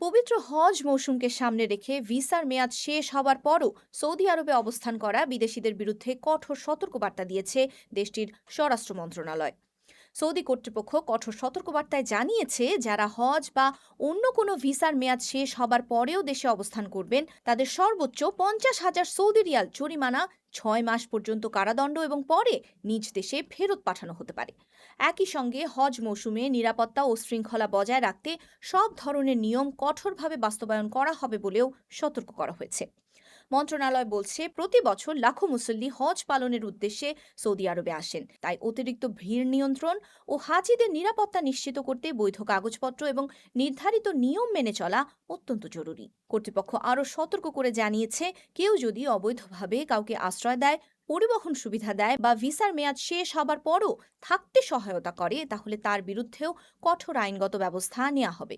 পবিত্র হজ মৌসুমকে সামনে রেখে ভিসার মেয়াদ শেষ হওয়ার পরও সৌদি আরবে অবস্থান করা বিদেশিদের বিরুদ্ধে কঠোর সতর্কবার্তা দিয়েছে দেশটির স্বরাষ্ট্র মন্ত্রণালয়। সৌদি কর্তৃপক্ষ কঠোর সতর্কবার্তায় জানিয়েছে, যারা হজ বা অন্য কোনো ভিসার মেয়াদ শেষ হবার পরেও দেশে অবস্থান করবেন তাদের সর্বোচ্চ 50,000 সৌদি রিয়াল জরিমানা, 6 মাস পর্যন্ত কারাদণ্ড এবং পরে নিজ দেশে ফেরত পাঠানো হতে পারে। একই সঙ্গে হজ মৌসুমে নিরাপত্তা ও শৃঙ্খলা বজায় রাখতে সব ধরনের নিয়ম কঠোরভাবে বাস্তবায়ন করা হবে বলেও সতর্ক করা হয়েছে। মন্ত্রণালয় বলছে, প্রতি বছর লাখো মুসল্লি হজ পালনের উদ্দেশ্যে সৌদি আরবে আসেন, তাই অতিরিক্ত ভিড় নিয়ন্ত্রণ ও হাজিদের নিরাপত্তা নিশ্চিত করতে বৈধ কাগজপত্র এবং নির্ধারিত নিয়ম মেনে চলা অত্যন্ত জরুরি। কর্তৃপক্ষ আরও সতর্ক করে জানিয়েছে, কেউ যদি অবৈধভাবে কাউকে আশ্রয় দেয়, পরিবহন সুবিধা দেয় বা ভিসার মেয়াদ শেষ হবার পরও থাকতে সহায়তা করে, তাহলে তার বিরুদ্ধেও কঠোর আইনগত ব্যবস্থা নেওয়া হবে।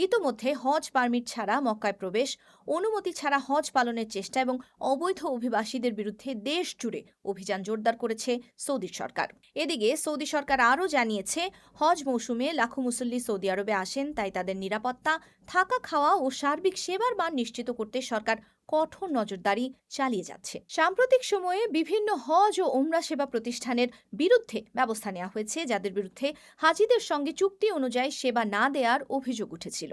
ইতোমধ্যে হজ পারমিট ছাড়া মক্কায় প্রবেশ, অনুমতি ছাড়া হজ পালনের চেষ্টা এবং অবৈধ অভিবাসীদের বিরুদ্ধে দেশ জুড়ে অভিযান জোরদার করেছে সৌদি সরকার। এদিকে সৌদি সরকার আরও জানিয়েছে, হজ মৌসুমে লাখো মুসল্লি সৌদি আরবে আসেন, তাই তাদের নিরাপত্তা, থাকা খাওয়া ও সার্বিক সেবার মান নিশ্চিত করতে সরকার কঠোর নজরদারি চালিয়ে যাচ্ছে। সাম্প্রতিক সময়ে বিভিন্ন হজ ও ওমরা সেবা প্রতিষ্ঠানের বিরুদ্ধে ব্যবস্থা নেওয়া হয়েছে, যাদের বিরুদ্ধে হাজিদের সঙ্গে চুক্তি অনুযায়ী সেবা না দেওয়ার অভিযোগ উঠেছিল।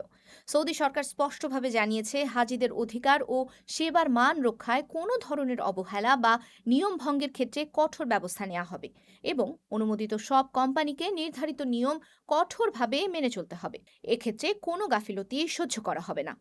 সৌদি সরকার স্পষ্টভাবে জানিয়েছে, হাজিদের অধিকার ও সেবার মান রক্ষায় কোনো ধরনের অবহেলা বা নিয়ম ভঙ্গের ক্ষেত্রে কঠোর ব্যবস্থা নেওয়া হবে এবং অনুমোদিত সব কোম্পানিকে নির্ধারিত নিয়ম কঠোরভাবে মেনে চলতে হবে। এক্ষেত্রে কোনো গাফিলতি সহ্য করা হবে না।